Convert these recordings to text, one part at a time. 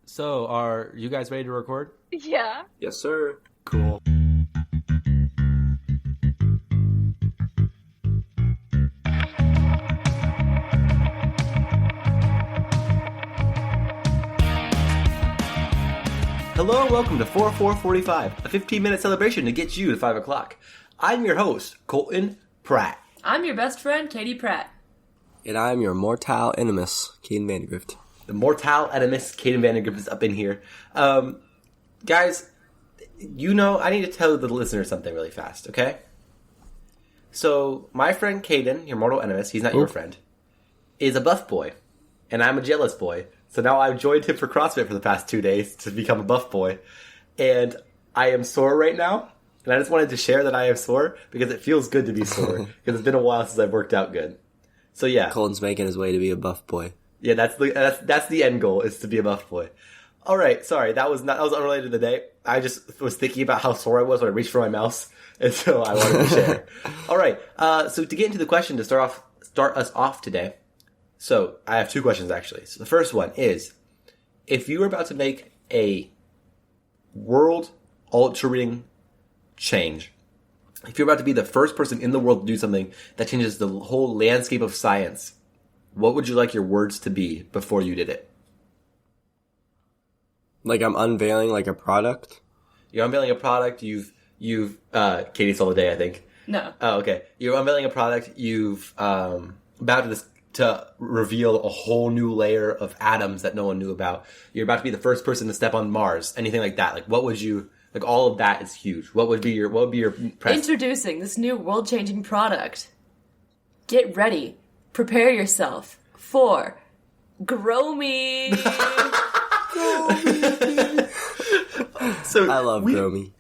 So, are you guys ready to record? Yeah. Yes, sir. Cool. Hello and welcome to 4445, a 15-minute celebration to get you to 5 o'clock. I'm your host, Colton Pratt. I'm your best friend, Katie Pratt. And I'm your mortal animus, Caden Vandergrift. The mortal animus, Caden Vandergrift, is up in here. Guys, I need to tell the listener something really fast, okay? So, my friend Caden, your mortal animus, he's not your friend, is a buff boy. And I'm a jealous boy. So now I've joined him for CrossFit for the past 2 days to become a buff boy. And I am sore right now. And I just wanted to share that I am sore because it feels good to be sore. Because it's been a while since I've worked out good. So yeah. Colton's making his way to be a buff boy. Yeah, that's the end goal, is to be a buff boy. Alright, sorry, that was unrelated to the day. I just was thinking about how sore I was when I reached for my mouse. And so I wanted to share. Alright, so to get into the question to start us off today. So, I have two questions, actually. So, the first one is, if you were about to make a world-altering change, if you're about to be the first person in the world to do something that changes the whole landscape of science, what would you like your words to be before you did it? Like I'm unveiling like a product? You're unveiling a product, Katie saw the day, I think. No. Oh, okay. You're unveiling a product, about to reveal a whole new layer of atoms that no one knew about. You're about to be the first person to step on Mars. Anything like that. Like, what would you... Like, all of that is huge. What would be your press? Introducing this new world-changing product. Get ready. Prepare yourself for Growmi. So I love Growmi.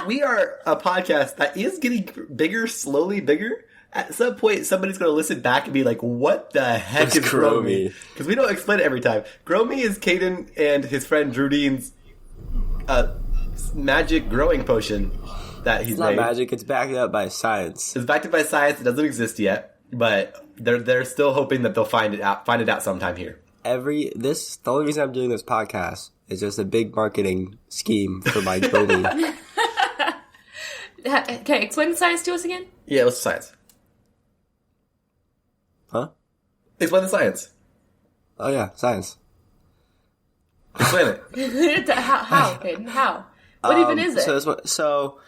We are a podcast that is getting bigger, slowly bigger. At some point, somebody's going to listen back and be like, what the heck is Growmi? Because we don't explain it every time. Growmi is Caden and his friend Drew Dean's magic growing potion that he's made. It's not magic, it's backed up by science. It's backed up by science. It doesn't exist yet, but they're still hoping that they'll find it out sometime here. The only reason I'm doing this podcast is just a big marketing scheme for my Growmi. Okay, explain the science to us again. Yeah, what's the science? Huh? Explain the science. Oh yeah, science. Explain it. How, Caden? How? What even is it? So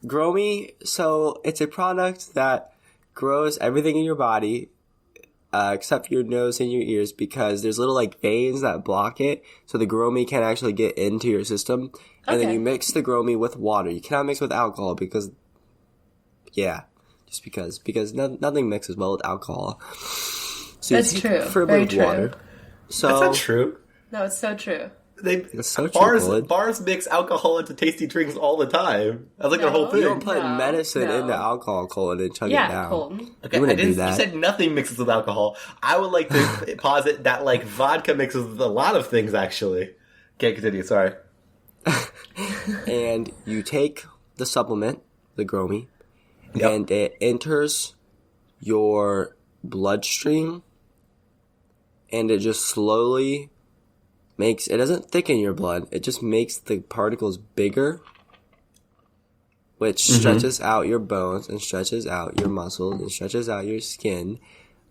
Growmi, it's a product that grows everything in your body, except for your nose and your ears, because there's little like veins that block it, so the Growmi can't actually get into your system. And then you mix the Growmi with water. You cannot mix with alcohol because nothing mixes well with alcohol. So That's true. Preferably Very water. true. So That's not true. No, it's so true. It's so true. Bars mix alcohol into tasty drinks all the time. That's like their whole thing. You don't put medicine into alcohol, Colton, and chug it down. Yeah, Colton. Okay, you said nothing mixes with alcohol. I would like to posit that like vodka mixes with a lot of things, actually. Okay, continue. Sorry. And you take the supplement, the Growmi, Yep. and it enters your bloodstream, and it just slowly it doesn't thicken your blood, it just makes the particles bigger, which stretches out your bones and stretches out your muscles and stretches out your skin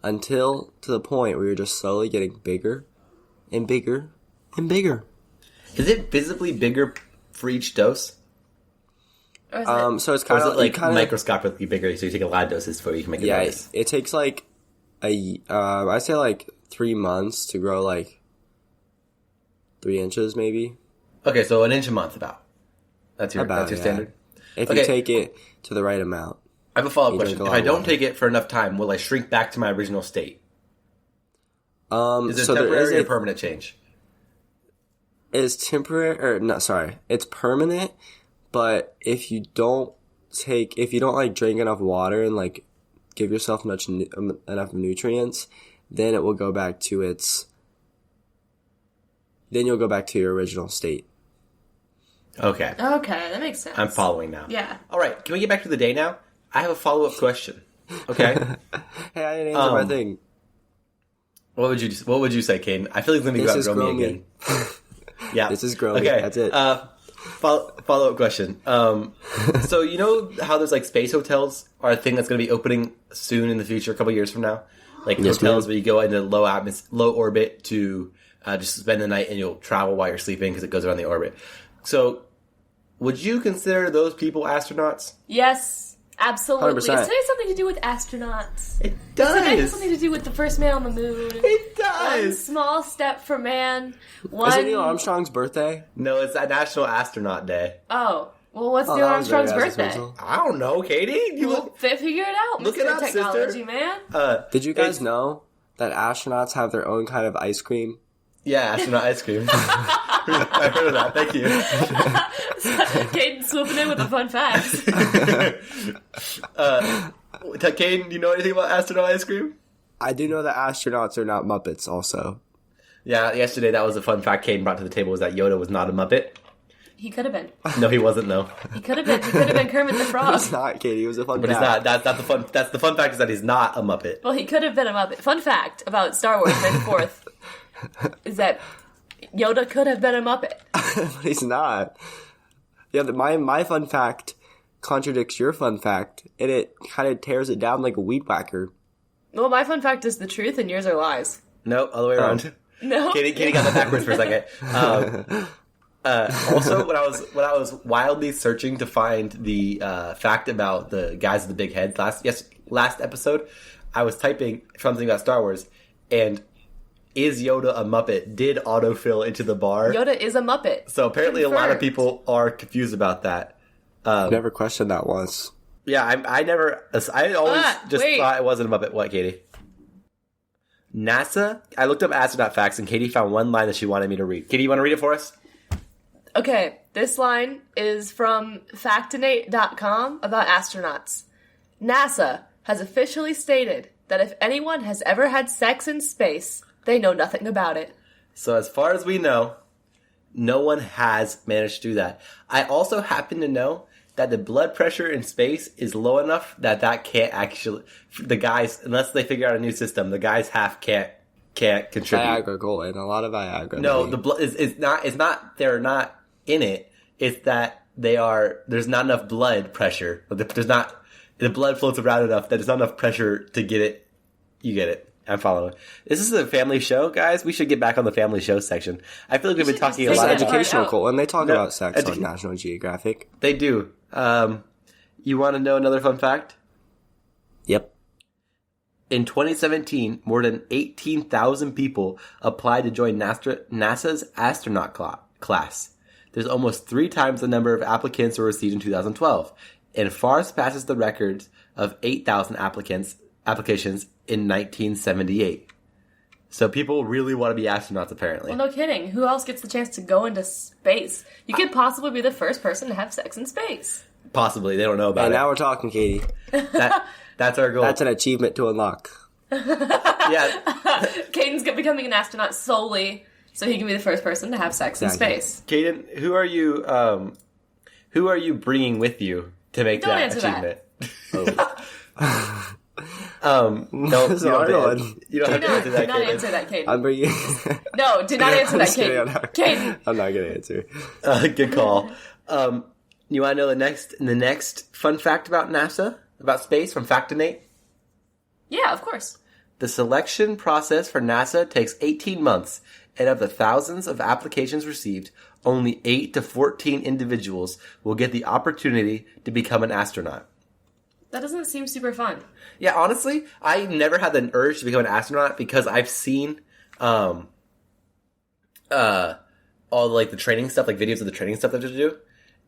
until to the point where you're just slowly getting bigger and bigger and bigger. Is it visibly bigger for each dose? So it's Or kind is of it like microscopically bigger, so you take a lot of doses before you can make it notice? It takes like I say like 3 months to grow like 3 inches maybe. Okay, so an inch a month about. That's your standard? If you take it to the right amount. I have a follow-up question. If I don't take it for enough time, will I shrink back to my original state? Is it temporary or permanent change? It's temporary, it's permanent, but if you don't like drink enough water and like give yourself enough nutrients, then it will go back to then you'll go back to your original state. Okay. Okay, that makes sense. I'm following now. Yeah. Alright, can we get back to the day now? I have a follow-up question. Okay? Hey, I didn't answer my thing. What would you say, Caden? I feel like it's going to be about Growmi again. Yeah. This is Growmi. Okay. That's it. Follow up question. So you know how there's like space hotels are a thing that's going to be opening soon in the future, a couple years from now? Like Yes, hotels ma'am. where you go into low orbit to just spend the night and you'll travel while you're sleeping because it goes around the orbit. So would you consider those people astronauts? Yes, absolutely. 100%. It's something something to do with astronauts. It It has does. something to do with the first man on the moon. It One does. small step for man. One. Is it Neil Armstrong's birthday? No, it's that National Astronaut Day. Oh, well, what's Oh, Neil that was very Armstrong's birthday? special. I don't know, Katie. You Well, look. figure it out. Look Mr. it up, Technology, sister. man. Did you guys It's- know that astronauts have their own kind of ice cream? Yeah, astronaut ice cream. I heard of that. Thank you. Caden swooping in with the fun facts. Caden, do you know anything about astronaut ice cream? I do know that astronauts are not Muppets also. Yeah, yesterday that was a fun fact Caden brought to the table was that Yoda was not a Muppet. He could have been. No, he wasn't. No, He could have been. He could have been Kermit the Frog. It's not, Katie. It was a fun but he's fact. not. That's the fun. That's the fun fact is that he's not a Muppet. Well, he could have been a Muppet. Fun fact about Star Wars May the 4th is that Yoda could have been a Muppet. But he's not. Yeah, my fun fact contradicts your fun fact, and it kind of tears it down like a weed whacker. Well, my fun fact is the truth and yours are lies. No, other way around. No? Katie got that backwards for a second. Also, when I was wildly searching to find the fact about the guys with the big heads last episode, I was typing something about Star Wars, and is Yoda a Muppet did autofill into the bar. Yoda is a Muppet. So apparently a lot of Confirmed. people are confused about that. Never questioned that once. Yeah, I always just wait. thought it wasn't a Muppet. What, Katie? NASA? I looked up astronaut facts, and Katie found one line that she wanted me to read. Katie, you want to read it for us? Okay, this line is from Factinate.com about astronauts. NASA has officially stated that if anyone has ever had sex in space, they know nothing about it. So as far as we know, no one has managed to do that. I also happen to know that the blood pressure in space is low enough that can't actually, the guys, unless they figure out a new system, the guys can't contribute. Viagra, Colin. A lot of Viagra. No, maybe. the blood is not they're not in it. It's that there's not enough blood pressure. The blood floats around enough that there's not enough pressure to get it. You get it. I'm following. This is a family show, guys. We should get back on the family show section. I feel like we've been should talking a just It's lot say about that. educational, out. Colin. They talk No, about sex on edu- National Geographic. They do. You want to know another fun fact? Yep. In 2017, more than 18,000 people applied to join NASA's astronaut class. There's almost 3 times the number of applicants were received in 2012, and far surpasses the records of 8,000 applications in 1978. So people really want to be astronauts, apparently. Well, no kidding. Who else gets the chance to go into space? You could possibly be the first person to have sex in space. Possibly, they don't know about And it. now we're talking, Katie. That's our goal. That's an achievement to unlock. Yeah, Caden's becoming an astronaut solely so he can be the first person to have sex in Exactly. space. Caden, who are you bringing with you to make Don't that answer that. achievement? No, you don't, Sorry, have to, Lord. you don't have Do to answer that, not Caden. answer that, Caden. I'm bringing. No, do not answer that, Just kidding, I'm Caden. not- Caden. I'm not gonna answer. Good call. You want to know the next fun fact about NASA, about space from Factinate? Yeah, of course. The selection process for NASA takes 18 months, and of the thousands of applications received, only 8 to 14 individuals will get the opportunity to become an astronaut. That doesn't seem super fun. Yeah, honestly, I never had the urge to become an astronaut because I've seen all like the training stuff, like videos of the training stuff that they have to do.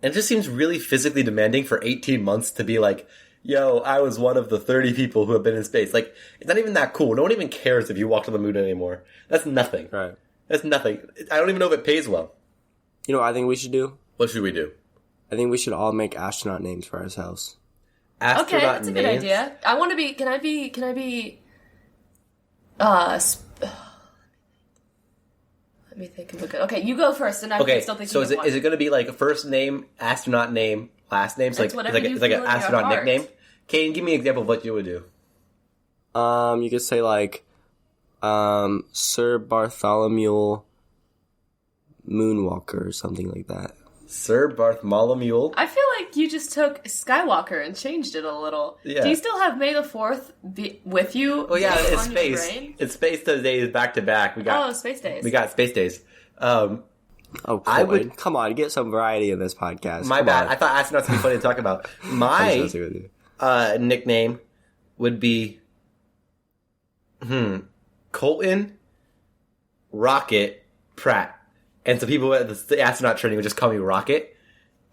And it just seems really physically demanding for 18 months to be like, yo, I was one of the 30 people who have been in space. Like, it's not even that cool. No one even cares if you walk to the moon anymore. That's nothing. Right. That's nothing. I don't even know if it pays well. You know what I think we should do? What should we do? I think we should all make astronaut names for ourselves. Astronaut Okay, that's a good names? idea. I want to be. Can I be? Let me think of a good. Okay, you go first, and I'm Okay, still thinking. so of is one. it going to be like a first name, astronaut name, last name? So It's like, whatever you it's like feel an in your astronaut heart. nickname? Kane, give me an example of what you would do. You could say like, Sir Bartholomew Moonwalker or something like that. Sir Bartholomew. I feel like you just took Skywalker and changed it a little. Yeah. Do you still have May the 4th with you? Oh yeah, it's on your space. brain? It's space days back to back. Space days. We got space days. Oh, I Cohen, would- come on, get some variety in this podcast. My Come bad. on. I thought astronauts would be funny to talk about. My Messing with you. nickname would be Colton Rocket Pratt. And so people at the astronaut training would just call me Rocket.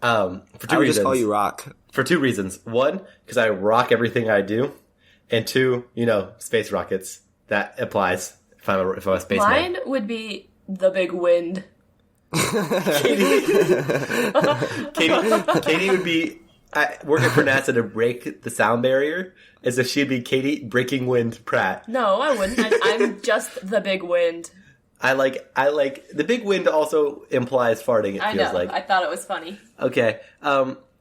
For two I would reasons. just call you Rock. For two reasons. One, because I rock everything I do. And two, space rockets. That applies if I'm a spaceman. Mine would be the Big Wind. Katie would be working for NASA to break the sound barrier, as if she'd be Katie Breaking Wind Pratt. No, I wouldn't. I'm just the Big Wind. I like the big wind also implies farting. It I feels know. like. I thought it was funny. Okay.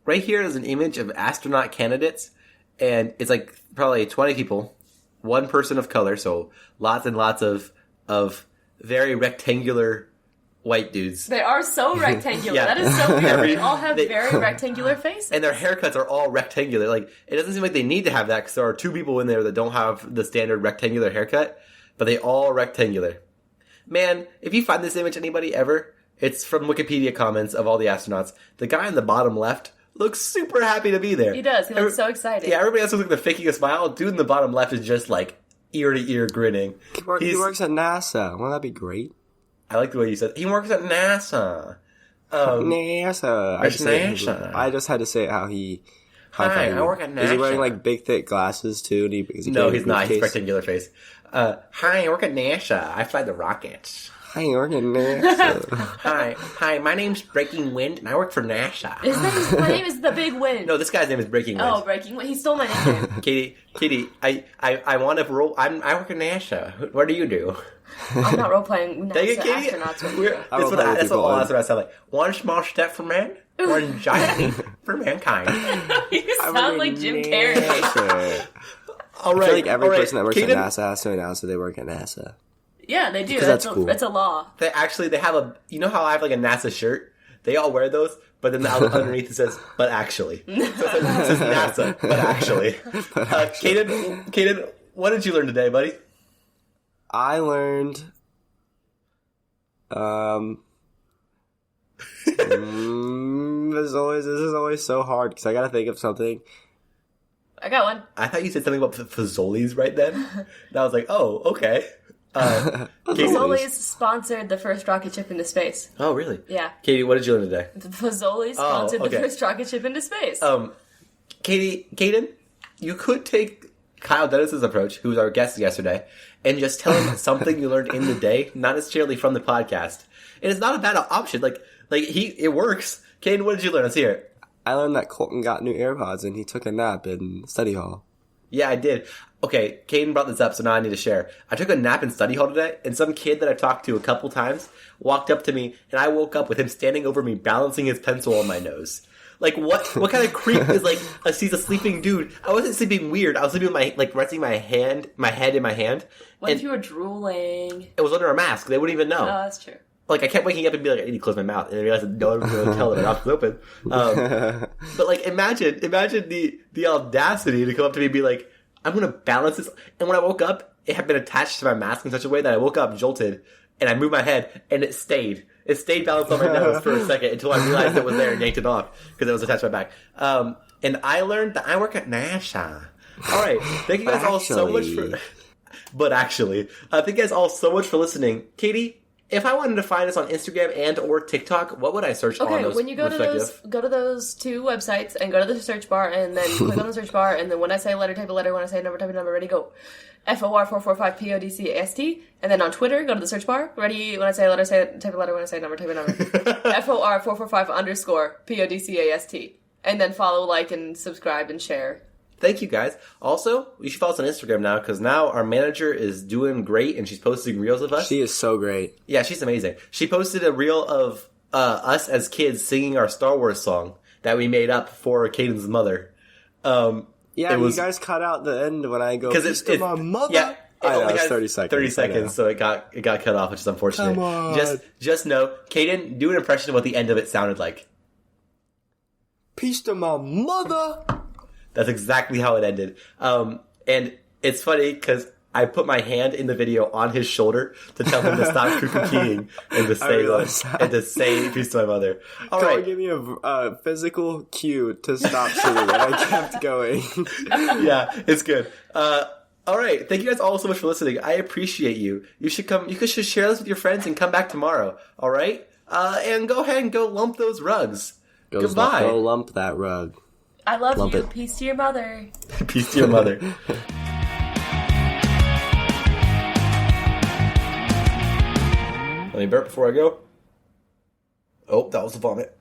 Right here is an image of astronaut candidates, and it's like probably 20 people, one person of color, so lots and lots of very rectangular white dudes. They are so rectangular. Yeah. That is so weird. Every- They all have they- very rectangular faces. And their haircuts are all rectangular. Like, it doesn't seem like they need to have that because there are two people in there that don't have the standard rectangular haircut, but they all rectangular. Man, if you find this image, anybody ever, it's from Wikipedia comments of all the astronauts. The guy in the bottom left looks super happy to be there. He does. He looks so excited. Yeah, everybody else looks like they're faking a smile. Dude in the bottom left is just like ear to ear grinning. He works at NASA. Wouldn't that be great? I like the way you said he works at NASA. NASA. It's NASA. I just had to say it how he. Hi, I work at Is he wearing NASA. like big thick glasses too? No, he's not. He's rectangular face. Hi, I work at NASA. I fly the rockets. Hi, I work at NASA. Hi, my name's Breaking Wind, and I work for NASA. My name is the Big Wind. No, this guy's name is Breaking Wind. Oh, Breaking Wind. He stole my nickname. Katie, I want to roll. I work at NASA. What do you do? I'm not role playing Dang NASA it, Katie. astronauts with We're- you. I don't That's what play with all people. astronauts sound like. One small step for man, one giant leap for mankind. You sound like Jim Carrey. NASA. All right, I feel like every all right. person that works Kaden, at NASA has to announce that they work at NASA. Yeah, they do. 'Cause that's cool. It's a law. They have a. You know how I have like a NASA shirt? They all wear those, but then underneath it says, "But actually," so it says NASA, but actually. Kaden, what did you learn today, buddy? I learned. This is always so hard because I gotta think of something. I got one. I thought you said something about Fazoli's right then. And I was like, oh, okay. Katie- Fazoli's sponsored the first rocket ship into space. Oh, really? Yeah. Katie, what did you learn today? Fazoli sponsored okay. the first rocket ship into space. Kaden, you could take Kyle Dennis's approach, who was our guest yesterday, and just tell him something you learned in the day, not necessarily from the podcast. And it's not a bad option. It works. Kaden, what did you learn? Let's hear it. I learned that Colton got new AirPods and he took a nap in study hall. Yeah, I did. Okay, Caden brought this up, so now I need to share. I took a nap in study hall today, and some kid that I've talked to a couple times walked up to me, and I woke up with him standing over me, balancing his pencil on my nose. Like, what kind of creep is, sees a sleeping dude? I wasn't sleeping weird. I was sleeping with resting my head in my hand. What and if you were drooling? it was under a mask. They wouldn't even know. Oh, that's true. I kept waking up and be like, I need to close my mouth. And I realized that no one was going to tell that my mouth was open. But, imagine the audacity to come up to me and be like, I'm going to balance this. And when I woke up, it had been attached to my mask in such a way that I woke up jolted, and I moved my head, and it stayed. It stayed balanced on my nose for a second until I realized it was there and yanked it off because it was attached to my back. And I learned that I work at NASA. All right. Thank you guys all so much for... But actually, thank you guys all so much for listening. Katie, if I wanted to find us on Instagram and or TikTok, what would I search on Okay, those when you go to those two websites and go to the search bar and then click on the search bar and then when I say letter, type a letter. When I say number, type a number. Ready, go. FOR445PODCAST. And then on Twitter, go to the search bar. Ready, when I say letter, type a letter. When I say number, type a number. FOR445_PODCAST. And then follow, like, and subscribe and share. Thank you, guys. Also, you should follow us on Instagram now, because now our manager is doing great, and she's posting reels of us. She is so great. Yeah, she's amazing. She posted a reel of us as kids singing our Star Wars song that we made up for Caden's mother. Yeah, you guys cut out the end when I go, because it's my mother. Yeah, I know, only it's has 30 seconds. 30 I know. seconds, so it got cut off, which is unfortunate. Come on. Just know, Caden, do an impression of what the end of it sounded like. Peace to my mother. That's exactly how it ended. And it's funny because I put my hand in the video on his shoulder to tell him to stop cuckoo-keying and to say peace to my mother. All Carl right. gave me a physical cue to stop singing, and I kept going. Yeah, it's good. All right. Thank you guys all so much for listening. I appreciate you. You should share this with your friends and come back tomorrow. All right? And go ahead and go lump those rugs. Goodbye. Go lump that rug. I love Lump you. it. Peace to your mother. Peace to your mother. Let me burp before I go. Oh, that was a vomit.